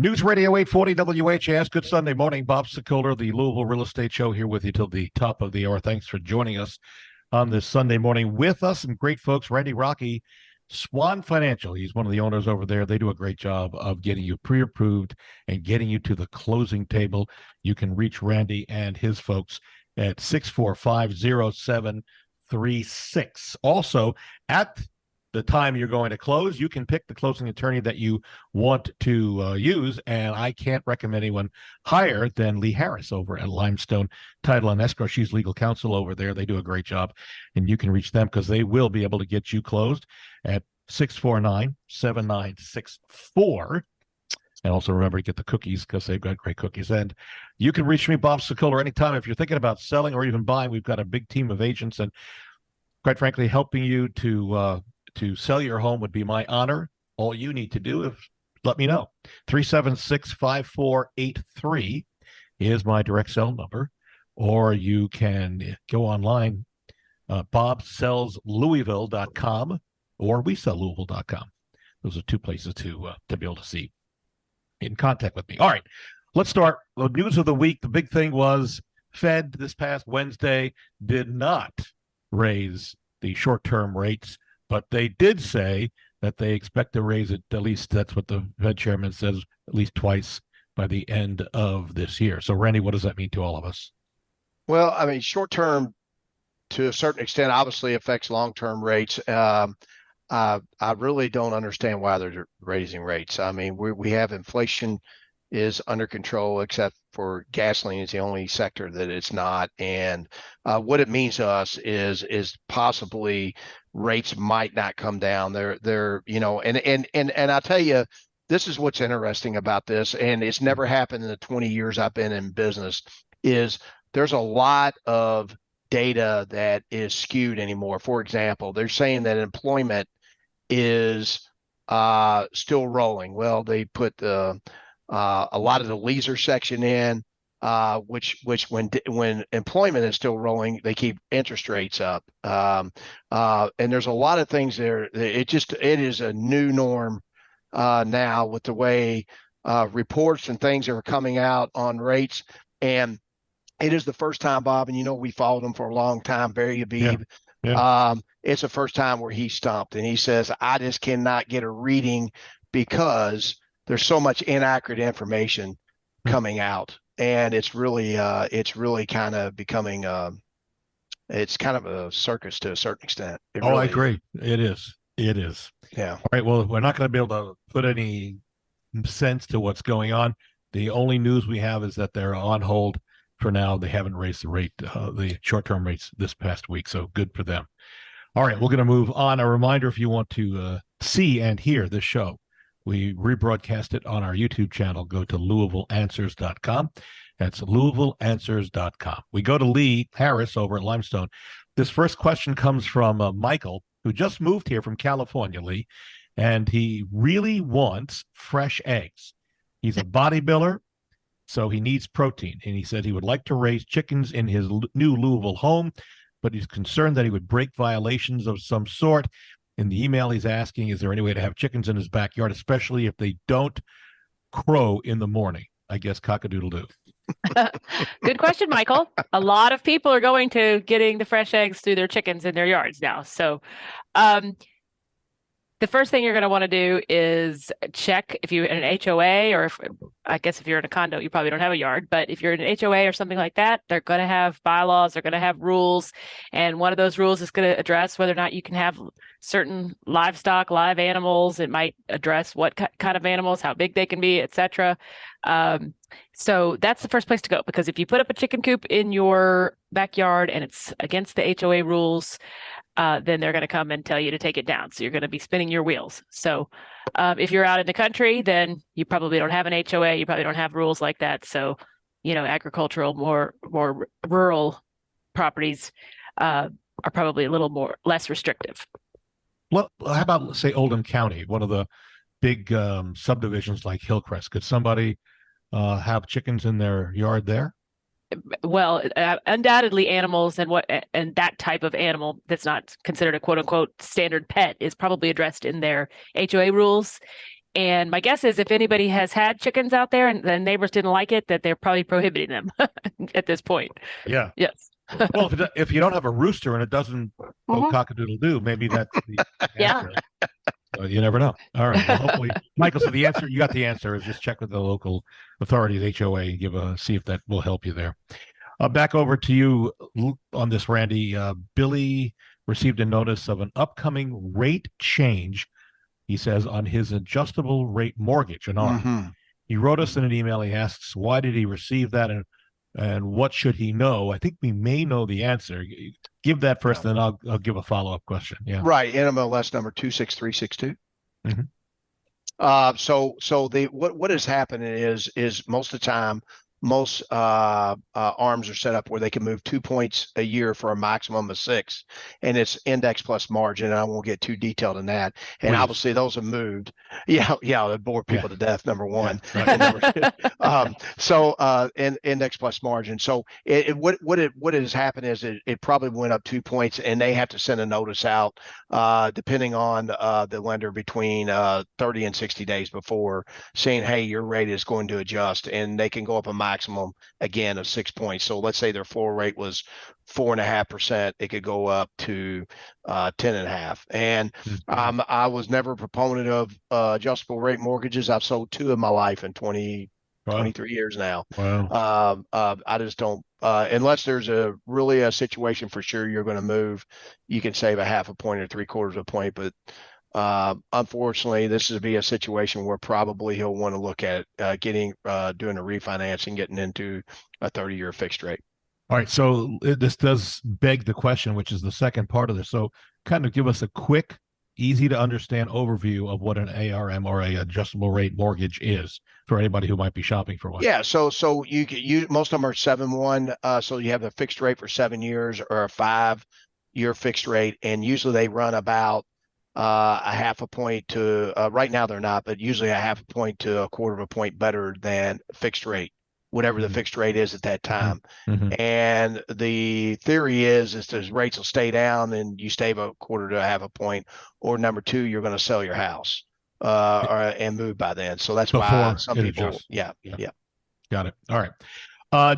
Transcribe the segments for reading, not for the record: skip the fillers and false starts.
News Radio 840 WHAS. Good Sunday morning. Bob Sokoler, the Louisville Real Estate Show, here with you till the top of the hour. Thanks for joining us on this Sunday morning. With us, some great folks. Randy Rocky, Swan Financial. He's one of the owners over there. They do a great job of getting you pre-approved and getting you to the closing table. You can reach Randy and his folks at 645-0736. Also, at the time you're going to close, you can pick the closing attorney that you want to use, and I can't recommend anyone higher than Lee Harris over at Limestone Title and Escrow. She's legal counsel over there. They do a great job, and you can reach them because they will be able to get you closed at 649-7964. And also remember to get the cookies because they've got great cookies. And you can reach me, Bob Sokoler, anytime. If you're thinking about selling or even buying, we've got a big team of agents, and quite frankly, helping you to sell your home would be my honor. All you need to do is let me know. 376-5483 is my direct cell number, or you can go online, bobsellslouisville.com or wesellouisville.com. Those are two places to be able to see in contact with me. All right, let's start. The news of the week, the big thing was Fed this past Wednesday did not raise the short-term rates, but they did say that they expect to raise it, at least that's what the Fed chairman says, at least twice by the end of this year. So, Randy, what does that mean to all of us? Well, I mean, short term, to a certain extent, obviously affects long-term rates. I really don't understand why they're raising rates. I mean, we have inflation is under control, except for gasoline is the only sector that it's not. And what it means to us is possibly rates might not come down. They're and I'll tell you, this is what's interesting about this, and it's never happened in the 20 years I've been in business, is there's a lot of data that is skewed anymore. For example, they're saying that employment is still rolling. Well, they put a lot of the leisure section in, which when employment is still rolling, they keep interest rates up. And there's a lot of things there. It is a new norm now with the way reports and things are coming out on rates. And it is the first time, Bob, and we followed him for a long time, Barry Habib. Yeah. It's the first time where he stumped, and he says, I just cannot get a reading because there's so much inaccurate information coming out. And it's really kind of becoming it's kind of a circus to a certain extent. I agree. It is. Yeah. All right. Well, we're not going to be able to put any sense to what's going on. The only news we have is that they're on hold for now. They haven't raised the rate, the short-term rates this past week. So good for them. All right. We're going to move on. A reminder, if you want to see and hear this show, we rebroadcast it on our YouTube channel. Go to LouisvilleAnswers.com. That's LouisvilleAnswers.com. We go to Lee Harris over at Limestone. This first question comes from Michael, who just moved here from California, Lee, and he really wants fresh eggs. He's a bodybuilder, so he needs protein. And he said he would like to raise chickens in his new Louisville home, but he's concerned that he would break violations of some sort. In the email, he's asking, is there any way to have chickens in his backyard, especially if they don't crow in the morning? I guess cock-a-doodle-doo. Good question, Michael. A lot of people are going to getting the fresh eggs through their chickens in their yards now. So the first thing you're going to want to do is check if you're in an HOA, or I guess if you're in a condo, you probably don't have a yard, but if you're in an HOA or something like that, they're going to have bylaws, they're going to have rules. And one of those rules is going to address whether or not you can have certain livestock, live animals. It might address what kind of animals, how big they can be, etc. So that's the first place to go, because if you put up a chicken coop in your backyard and it's against the HOA rules, then they're going to come and tell you to take it down. So you're going to be spinning your wheels. So if you're out in the country, then you probably don't have an HOA. You probably don't have rules like that. So, agricultural, more rural properties are probably a little less restrictive. Well, how about, say, Oldham County, one of the big subdivisions like Hillcrest? Could somebody have chickens in their yard there? Well, undoubtedly animals and that type of animal that's not considered a quote unquote standard pet is probably addressed in their HOA rules. And my guess is if anybody has had chickens out there and the neighbors didn't like it, that they're probably prohibiting them at this point. Yeah. Yes. Well, if you don't have a rooster and it doesn't go Mhm. cock-a-doodle-doo, maybe that's the Yeah. answer. You never know. All right. Well, hopefully, Michael. So the answer, you got the answer. Is just check with the local authorities, HOA, and see if that will help you there. Back over to you on this, Randy. Billy received a notice of an upcoming rate change. He says on his adjustable rate mortgage, an ARM. Mm-hmm. He wrote us in an email. He asks, why did he receive that, and what should he know? I think we may know the answer. Give that first, then I'll give a follow-up question. Yeah. Right. NMLS number 26362. Mm-hmm. So what has happened is most of the time, most arms are set up where they can move 2 points a year for a maximum of 6, and it's index plus margin. And I won't get too detailed in that. And Please. Obviously those have moved. Yeah, they bore people to death. Number one. Yeah, right. And number two, index plus margin. So what has happened is it probably went up 2 points, and they have to send a notice out depending on the lender between 30 and 60 days before, saying, hey, your rate is going to adjust, and they can go up a maximum again of 6 points. So let's say their floor rate was 4.5%, it could go up to 10.5. And I was never a proponent of adjustable rate mortgages. I've sold 2 in my life in 23 years now. Wow. I just don't, unless there's really a situation for sure you're going to move, you can save a half a point or 3/4 of a point. But unfortunately, this would be a situation where probably he'll want to look at doing a refinancing, getting into a 30-year fixed rate. All right. So this does beg the question, which is the second part of this. So kind of give us a quick, easy to understand overview of what an ARM or a adjustable rate mortgage is for anybody who might be shopping for one. Yeah. So you most of them are 7/1. So you have a fixed rate for 7 years or a 5-year fixed rate, and usually they run about a half a point to right now they're not, but usually a half a point to 1/4 of a point better than fixed rate, whatever the fixed rate is at that time. Mm-hmm. And the theory is those rates will stay down and you save a 1/4 to a half a point, or number 2, you're going to sell your house and move by then. So that's why some people adjusts. Yeah. Got it. All right.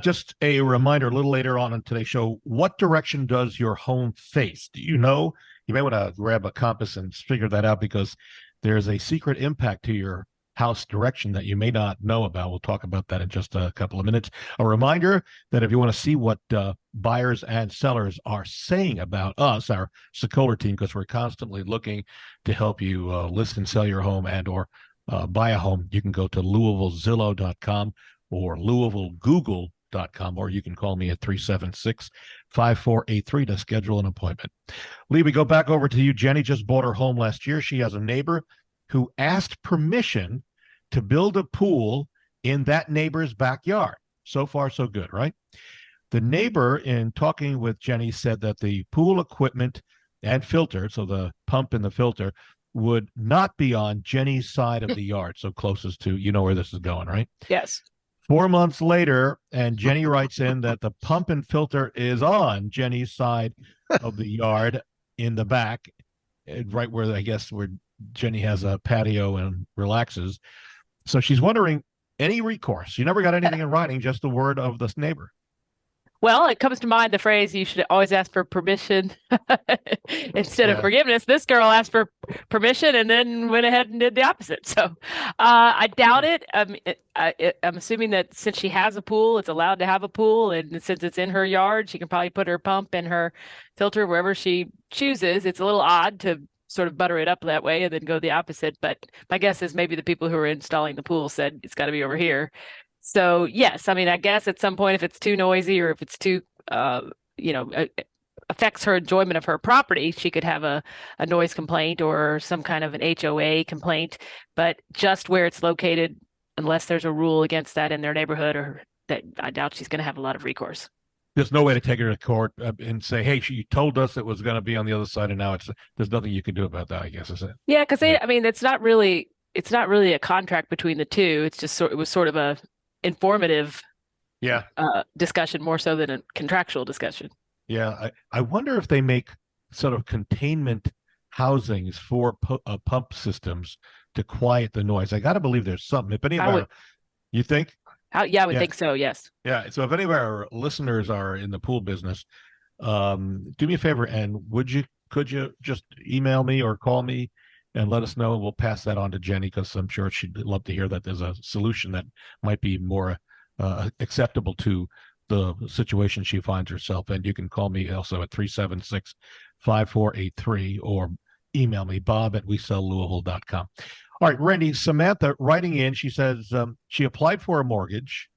Just a reminder, a little later on today's show, what direction does your home face? Do you know? You may want to grab a compass and figure that out, because there's a secret impact to your house direction that you may not know about. We'll talk about that in just a couple of minutes. A reminder that if you want to see what buyers and sellers are saying about us, our Sokoler team, because we're constantly looking to help you list and sell your home and or buy a home, you can go to LouisvilleZillow.com or LouisvilleGoogle.com, or you can call me at 376-5483 to schedule an appointment. Lee, we go back over to you. Jenny just bought her home last year. She has a neighbor who asked permission to build a pool in that neighbor's backyard. So far, so good, right? The neighbor, in talking with Jenny, said that the pool equipment and filter, so the pump and the filter, would not be on Jenny's side of the yard, so closest to, you know where this is going, right? Yes. 4 months later, and Jenny writes in that the pump and filter is on Jenny's side of the yard in the back, right where, I guess, where Jenny has a patio and relaxes. So she's wondering, any recourse? You never got anything in writing, just the word of this neighbor. Well, it comes to mind the phrase, you should always ask for permission instead of forgiveness. This girl asked for permission and then went ahead and did the opposite. So I doubt it. I'm assuming that since she has a pool, it's allowed to have a pool. And since it's in her yard, she can probably put her pump and her filter wherever she chooses. It's a little odd to sort of butter it up that way and then go the opposite. But my guess is maybe the people who are installing the pool said it's got to be over here. So yes, I mean, I guess at some point, if it's too noisy or if it's too, affects her enjoyment of her property, she could have a noise complaint or some kind of an HOA complaint. But just where it's located, unless there's a rule against that in their neighborhood, or that, I doubt she's going to have a lot of recourse. There's no way to take her to court and say, hey, she told us it was going to be on the other side, and now there's nothing you can do about that, I guess, is it? Yeah, because I mean, it's not really a contract between the two. It's just it was sort of a informative discussion more so than a contractual discussion. Yeah, I wonder if they make sort of containment housings for pump systems to quiet the noise. I got to believe there's something. If any of our, you think? Yeah, I would think so. Yes. Yeah. So if any of our listeners are in the pool business, do me a favor, and could you just email me or call me and let us know? We'll pass that on to Jenny, because I'm sure she'd love to hear that there's a solution that might be more acceptable to the situation she finds herself in. You can call me also at 376-5483 or email me, bob@wesellouisville.com. All right, Randy, Samantha writing in, she says she applied for a mortgage,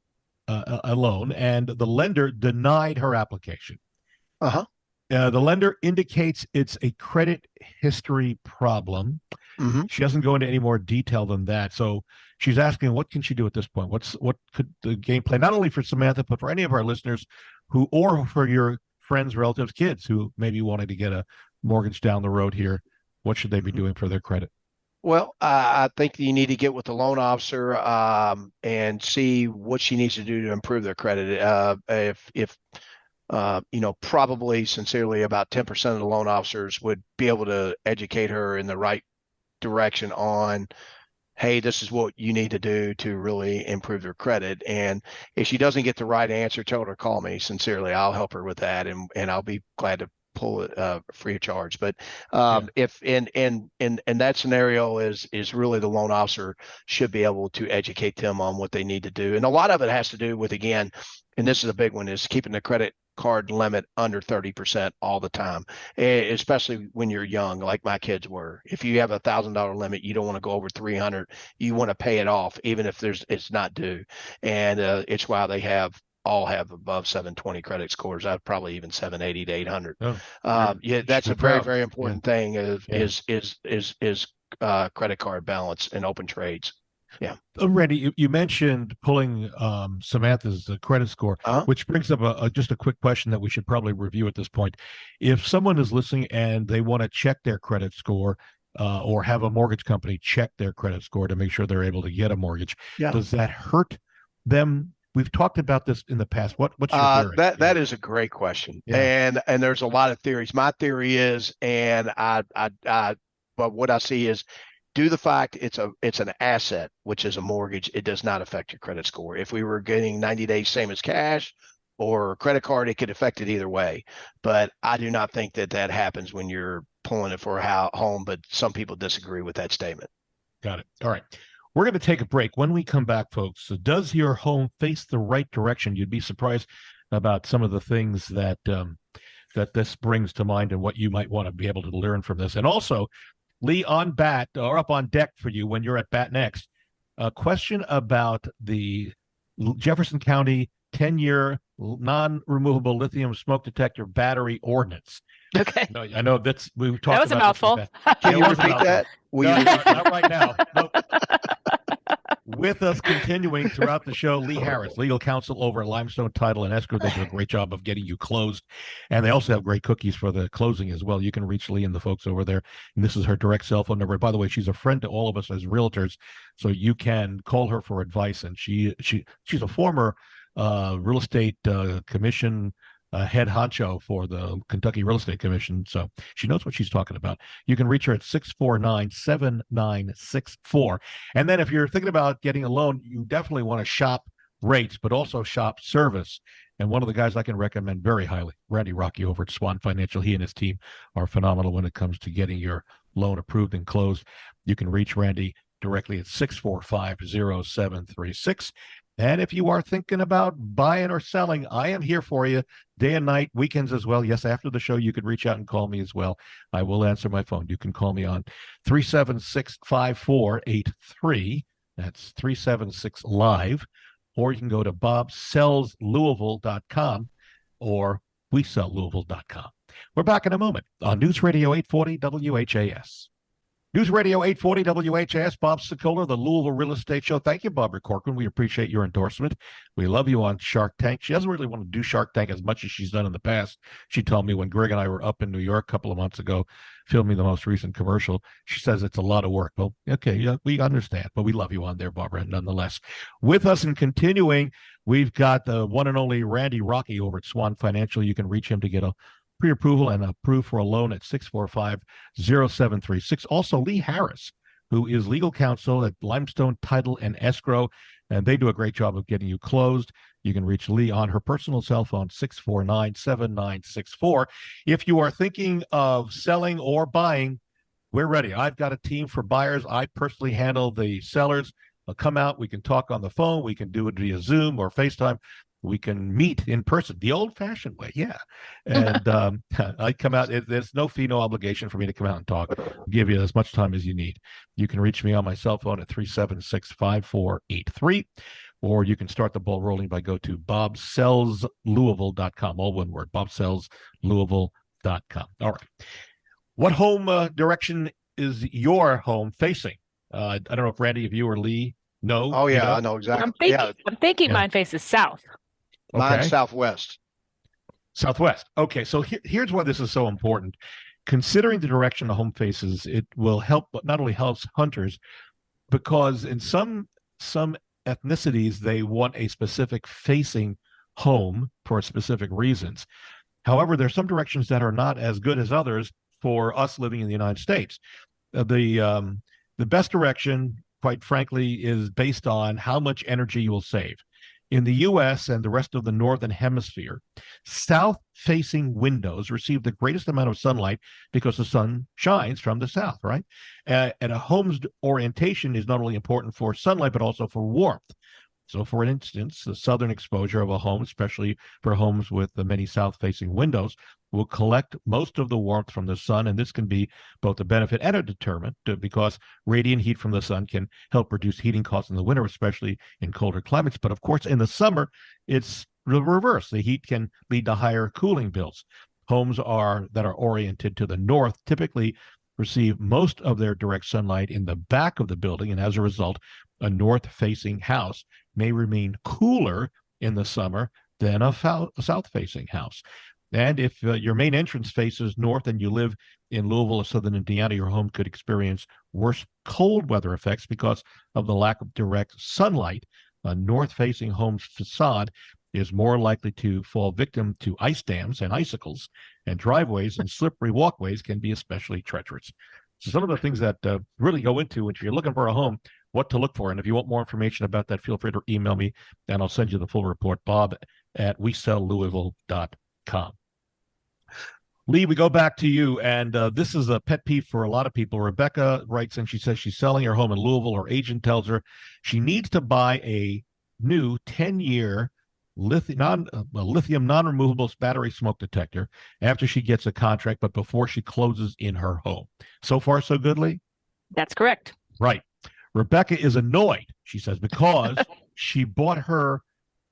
a loan, and the lender denied her application. The lender indicates it's a credit history problem. She doesn't go into any more detail than that. So she's asking, what can she do at this point? What could the game plan, not only for Samantha, but for any of our listeners or for your friends, relatives, kids who maybe wanted to get a mortgage down the road here? What should they be doing for their credit? Well, I think you need to get with the loan officer and see what she needs to do to improve their credit. If probably sincerely about 10% of the loan officers would be able to educate her in the right direction on, hey, this is what you need to do to really improve their credit. And if she doesn't get the right answer, tell her to call me. Sincerely, I'll help her with that, and I'll be glad to pull it free of charge. But if in that scenario is really the loan officer should be able to educate them on what they need to do. And a lot of it has to do with, again, and this is a big one, is keeping the credit card limit under 30% all the time, especially when you're young, like my kids were. If you have $1,000 limit, you don't want to go over 300. You want to pay it off, even if it's not due. And it's why they all have above 720 credit scores. I'd probably even 780 to 800. That's a very, very important thing is credit card balance and open trades. Yeah. Randy, you mentioned pulling Samantha's credit score, which brings up just a quick question that we should probably review at this point. If someone is listening and they want to check their credit score or have a mortgage company check their credit score to make sure they're able to get a mortgage, does that hurt them? We've talked about this in the past. What's your theory? That is a great question, and there's a lot of theories. My theory is, but what I see is, due to the fact it's an asset, which is a mortgage, it does not affect your credit score. If we were getting 90 days same as cash or credit card, it could affect it either way. But I do not think that happens when you're pulling it for a home. But some people disagree with that statement. Got it. All right. We're going to take a break. When we come back, folks, does your home face the right direction? You'd be surprised about some of the things that that this brings to mind and what you might want to be able to learn from this. And also, Lee, on bat or up on deck for you when you're at bat next, a question about the Jefferson County 10-year non-removable lithium smoke detector battery ordinance. Okay. No, I know we've talked. That was a mouthful. Can you repeat that? No, not right now. Nope. With us continuing throughout the show, Lee Harris, legal counsel over at Limestone Title and Escrow. They do a great job of getting you closed. And they also have great cookies for the closing as well. You can reach Lee and the folks over there. And this is her direct cell phone number. By the way, she's a friend to all of us as realtors. So you can call her for advice. And she's a former real estate commission head honcho for the Kentucky Real Estate Commission. So she knows what she's talking about. You can reach her at 649-7964. And then if you're thinking about getting a loan, you definitely want to shop rates, but also shop service. And one of the guys I can recommend very highly, Randy Rocky over at Swan Financial. He and his team are phenomenal when it comes to getting your loan approved and closed. You can reach Randy directly at 645-0736. And if you are thinking about buying or selling, I am here for you day and night, weekends as well. Yes, after the show, you could reach out and call me as well. I will answer my phone. You can call me on 376-5483. That's 376-LIVE. Or you can go to bobsellslouisville.com or wesellouisville.com. We're back in a moment on News Radio 840 WHAS. News Radio 840 WHAS, Bob Sokoler, the Louisville Real Estate Show. Thank you, Barbara Corcoran. We appreciate your endorsement. We love you on Shark Tank. She doesn't really want to do Shark Tank as much as she's done in the past. She told me when Greg and I were up in New York a couple of months ago, filming the most recent commercial, she says it's a lot of work. Well, okay, yeah, we understand, but we love you on there, Barbara, nonetheless. With us and continuing, we've got the one and only Randy Rocky over at Swan Financial. You can reach him to get a pre-approval and approved for a loan at 645-0736. Also, Lee Harris who is legal counsel at Limestone Title and Escrow, and they do a great job of getting you closed. You can reach Lee on her personal cell phone, 649-7964. If you are thinking of selling or buying, we're ready. I've got a team for buyers. I personally handle the sellers. I'll come out. We can talk on the phone. We can do it via Zoom or FaceTime. We can meet in person, the old-fashioned way, yeah. And I come out. There's no fee, no obligation for me to come out and talk. I'll give you as much time as you need. You can reach me on my cell phone at 376-5483, or you can start the ball rolling by go to bobsellslouisville.com, all one word, bobsellslouisville.com. All right. What home direction is your home facing? I don't know if Randy, if you or Lee know. Oh, yeah, you know? I know exactly. I'm thinking Yeah. mine faces south. Mine's Okay. southwest. Southwest. Okay, so here's why this is so important. Considering the direction the home faces, it will help, but not only helps hunters, because in some ethnicities, they want a specific facing home for specific reasons. However, there are some directions that are not as good as others for us living in the United States. The best direction, quite frankly, is based on how much energy you will save. In the U.S. and the rest of the Northern Hemisphere, south-facing windows receive the greatest amount of sunlight because the sun shines from the south, right? And a home's orientation is not only important for sunlight, but also for warmth. So, for instance, the southern exposure of a home, especially for homes with the many south-facing windows, will collect most of the warmth from the sun, and this can be both a benefit and a deterrent because radiant heat from the sun can help reduce heating costs in the winter, especially in colder climates. But of course, in the summer, it's the reverse. The heat can lead to higher cooling bills. Homes that are oriented to the north typically receive most of their direct sunlight in the back of the building, and as a result, a north-facing house may remain cooler in the summer than a south-facing house. And if your main entrance faces north and you live in Louisville or southern Indiana, your home could experience worse cold weather effects because of the lack of direct sunlight. A north-facing home's facade is more likely to fall victim to ice dams and icicles, and driveways and slippery walkways can be especially treacherous. So some of the things that really go into if you're looking for a home, what to look for. And if you want more information about that, feel free to email me and I'll send you the full report, bob@wesellouisville.com. Lee, we go back to you, and this is a pet peeve for a lot of people. Rebecca writes, and she says she's selling her home in Louisville. Her agent tells her she needs to buy a new 10-year lithium non-removable battery smoke detector after she gets a contract, but before she closes in her home. So far, so good, Lee? That's correct. Right. Rebecca is annoyed, she says, because she bought her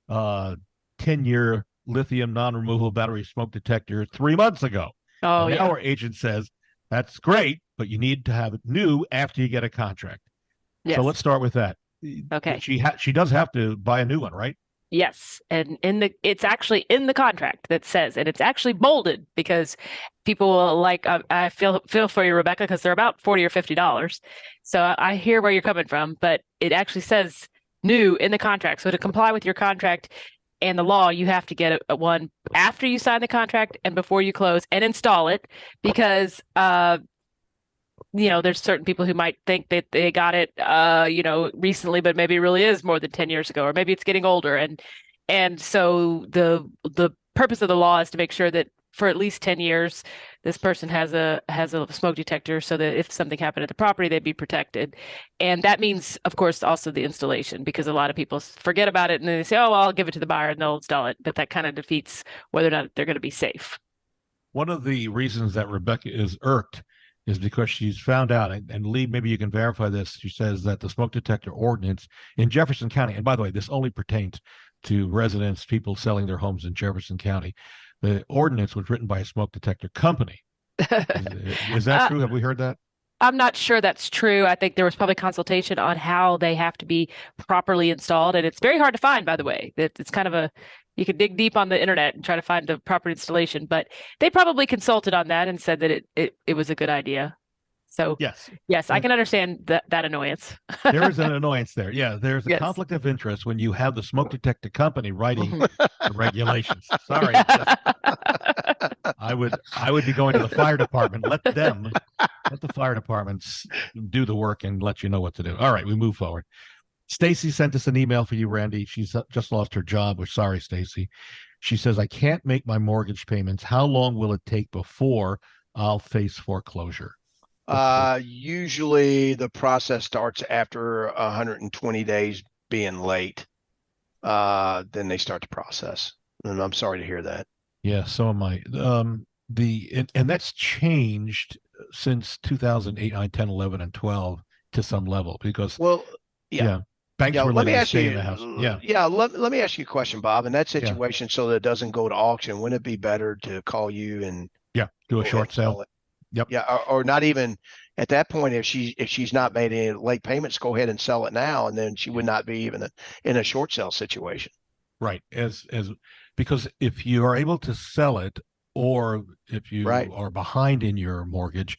10-year lithium non-removable battery smoke detector 3 months ago. Oh, and yeah. now our agent says, that's great, but you need to have it new after you get a contract. Yes. So let's start with that. Okay. She does have to buy a new one, right? Yes, and it's actually in the contract that says, and it's actually bolded because people will I feel for you, Rebecca, because they're about $40 or $50. So I hear where you're coming from, but it actually says new in the contract. So to comply with your contract and the law, you have to get a one after you sign the contract and before you close and install it because there's certain people who might think that they got it, recently, but maybe it really is more than 10 years ago, or maybe it's getting older. And so the purpose of the law is to make sure that for at least 10 years, this person has a smoke detector so that if something happened at the property, they'd be protected. And that means, of course, also the installation, because a lot of people forget about it and then they say, oh, well, I'll give it to the buyer and they'll install it. But that kind of defeats whether or not they're going to be safe. One of the reasons that Rebecca is irked is because she's found out, and Lee, maybe you can verify this. She says that the smoke detector ordinance in Jefferson County, and by the way, this only pertains to residents, people selling their homes in Jefferson County. The ordinance was written by a smoke detector company. Is that true? Have we heard that? I'm not sure that's true. I think there was probably consultation on how they have to be properly installed. And it's very hard to find, by the way. It's kind of you can dig deep on the internet and try to find the proper installation, but they probably consulted on that and said that it was a good idea. So yes, I can understand that annoyance. There is an annoyance there. Yeah, there's a Yes. conflict of interest when you have the smoke detector company writing the regulations. Sorry. I would be going to the fire department. Let them Let the fire departments do the work and let you know what to do. All right, we move forward. Stacy sent us an email for you, Randy. She's just lost her job. We're sorry, Stacy. She says, I can't make my mortgage payments. How long will it take before I'll face foreclosure? Usually the process starts after 120 days being late. Then they start the process. And I'm sorry to hear that. Yeah, so am I. And that's changed since 2008, 9, 10, 11, and 12 to some level because Well, yeah. banks Yeah, were let me letting you ask stay in you. the house. Yeah, Yeah, let me ask you a question, Bob. In that yeah, situation, so that it doesn't go to auction, wouldn't it be better to call you and yeah. Do a go ahead short and sell sale. it? Yep. Yeah, or not even at that point, if she's not made any late payments, go ahead and sell it now, and then she Yeah. would not be even in a short sale situation. Right. As because if you are able to sell it, or if you Right. are behind in your mortgage,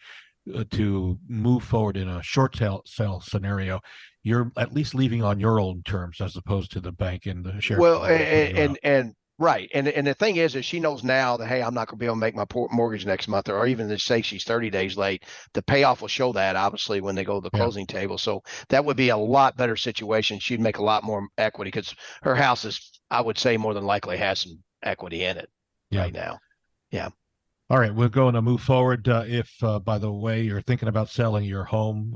to move forward in a short sale scenario, you're at least leaving on your own terms as opposed to the bank and the sheriff's Well, department putting you out. and right, and the thing is she knows now that hey, I'm not going to be able to make my mortgage next month, or even to say she's 30 days late. The payoff will show that obviously when they go to the Yeah. closing table. So that would be a lot better situation. She'd make a lot more equity because her house is, I would say, more than likely has some equity in it Yeah. right now. Yeah. All right, we're going to move forward. If, by the way, you're thinking about selling your home,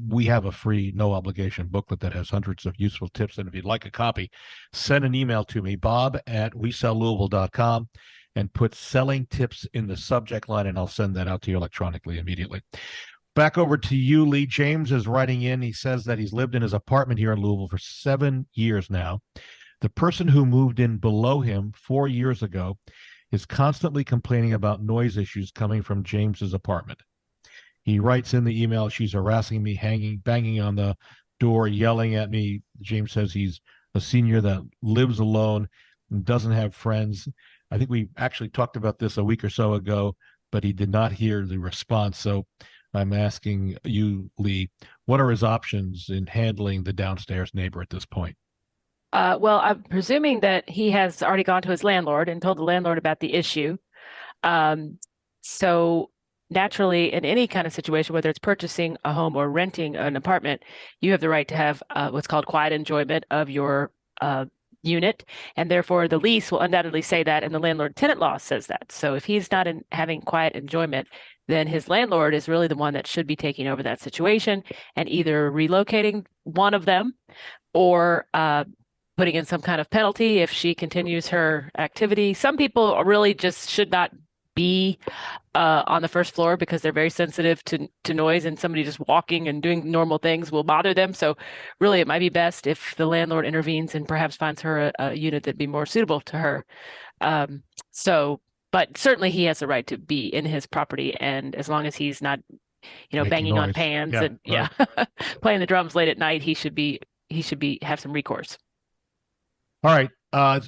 we have a free, no obligation booklet that has hundreds of useful tips. And if you'd like a copy, send an email to me, bob@wesellouisville.com, and put selling tips in the subject line, and I'll send that out to you electronically immediately. Back over to you, Lee. James is writing in. He says that he's lived in his apartment here in Louisville for 7 years now. The person who moved in below him 4 years ago is constantly complaining about noise issues coming from James's apartment. He writes in the email, she's harassing me, banging on the door, yelling at me. James says he's a senior that lives alone and doesn't have friends. I think we actually talked about this a week or so ago, but he did not hear the response. So I'm asking you, Lee, what are his options in handling the downstairs neighbor at this point? Well, I'm presuming that he has already gone to his landlord and told the landlord about the issue. So naturally, in any kind of situation, whether it's purchasing a home or renting an apartment, you have the right to have what's called quiet enjoyment of your unit, and therefore the lease will undoubtedly say that, and the landlord-tenant law says that. So if he's not having quiet enjoyment, then his landlord is really the one that should be taking over that situation and either relocating one of them or putting in some kind of penalty if she continues her activity. Some people really just should not be on the first floor because they're very sensitive to noise, and somebody just walking and doing normal things will bother them. So really, it might be best if the landlord intervenes and perhaps finds her a unit that'd be more suitable to her. But certainly he has the right to be in his property, and as long as he's not, Making banging on noise. pans Yeah, and right. playing the drums late at night, he should have some recourse. All right.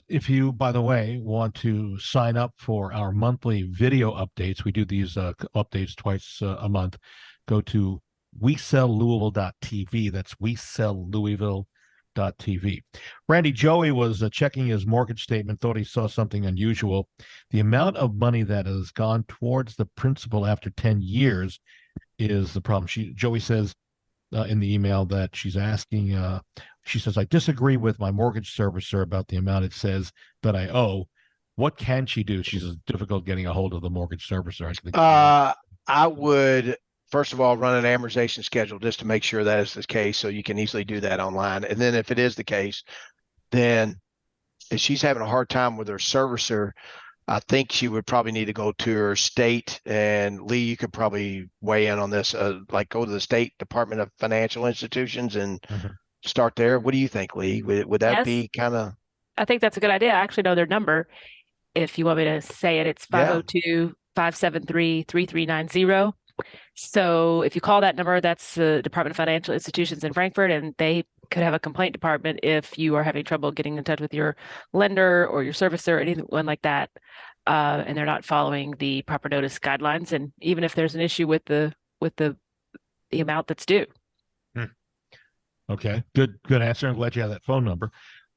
If you, by the way, want to sign up for our monthly video updates, we do these updates twice a month. Go to wesellouisville.tv. That's wesellouisville.tv. Randy, Joey was checking his mortgage statement, thought he saw something unusual. The amount of money that has gone towards the principal after 10 years is the problem. Joey says in the email that she's asking, she says, I disagree with my mortgage servicer about the amount it says that I owe. What can she do? She's difficult getting a hold of the mortgage servicer. I think. I would, first of all, run an amortization schedule just to make sure that is the case. So you can easily do that online. And then if it is the case, then if she's having a hard time with her servicer, I think she would probably need to go to her state. And Lee, you could probably weigh in on this, like go to the State Department of Financial Institutions and start there. What do you think, Lee? Would that Yes, be kind of? I think that's a good idea. I actually know their number. If you want me to say it, it's Yeah. 502-573-3390. So if you call that number, that's the Department of Financial Institutions in Frankfurt, and they could have a complaint department if you are having trouble getting in touch with your lender or your servicer or anyone like that, and they're not following the proper notice guidelines, and even if there's an issue with the amount that's due. Okay, good answer. I'm glad you have that phone number.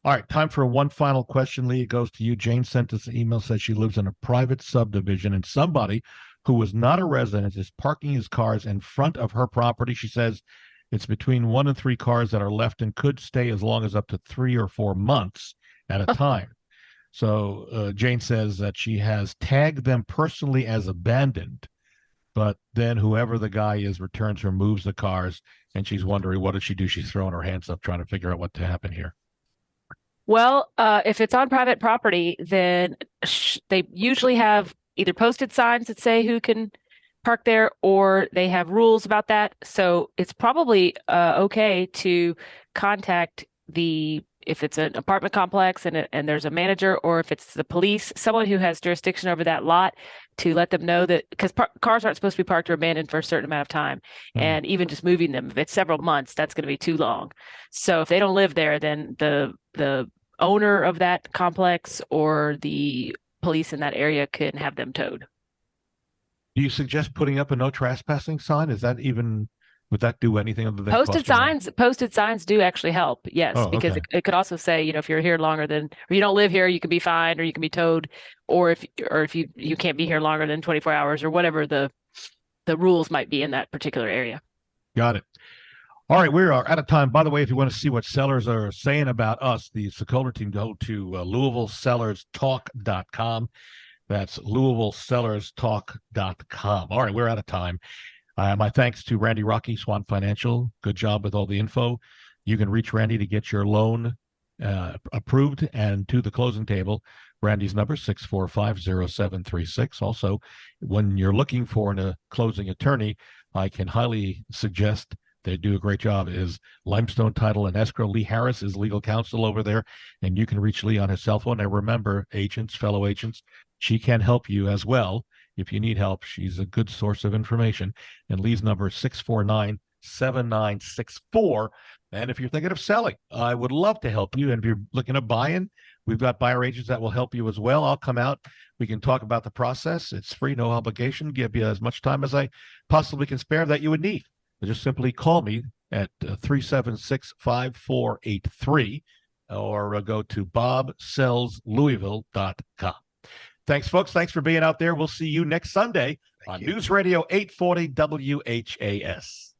All right, time for one final question, Lee. It goes to you. Jane sent us an email, says she lives in a private subdivision, and somebody who was not a resident, is parking his cars in front of her property. She says it's between 1 and 3 cars that are left and could stay as long as up to 3 or 4 months at a time. So Jane says that she has tagged them personally as abandoned, but then whoever the guy is returns or moves the cars, and she's wondering what did she do? She's throwing her hands up trying to figure out what to happen here. Well, if it's on private property, then they usually have either posted signs that say who can park there, or they have rules about that. So it's probably okay to contact if it's an apartment complex and there's a manager, or if it's the police, someone who has jurisdiction over that lot, to let them know that, because cars aren't supposed to be parked or abandoned for a certain amount of time. And even just moving them, if it's several months, that's going to be too long. So if they don't live there, then the owner of that complex or the police in that area can have them towed. Do you suggest putting up a no trespassing sign? Would that do anything other than Posted signs do actually help. Yes, because okay. it could also say, if you're here longer than, or you don't live here, you can be fined or you can be towed, or if you can't be here longer than 24 hours or whatever the rules might be in that particular area. Got it. All right, we are out of time. By the way, if you want to see what sellers are saying about us, the Sokoler team, go to LouisvilleSellersTalk.com. That's LouisvilleSellersTalk.com. All right, we're out of time. My thanks to Randy Rocky, Swan Financial. Good job with all the info. You can reach Randy to get your loan approved and to the closing table. Randy's number 645-0736. Also, when you're looking for a closing attorney, I can highly suggest they do a great job, is Limestone Title and Escrow. Lee Harris is legal counsel over there, and you can reach Lee on his cell phone. And remember, fellow agents, she can help you as well. If you need help, she's a good source of information. And Lee's number is 649-7964. And if you're thinking of selling, I would love to help you. And if you're looking at buying, we've got buyer agents that will help you as well. I'll come out. We can talk about the process. It's free, no obligation. Give you as much time as I possibly can spare that you would need. Just simply call me at 376-5483 or go to bobsellslouisville.com. Thanks, folks. Thanks for being out there. We'll see you next Sunday on News Radio 840 WHAS.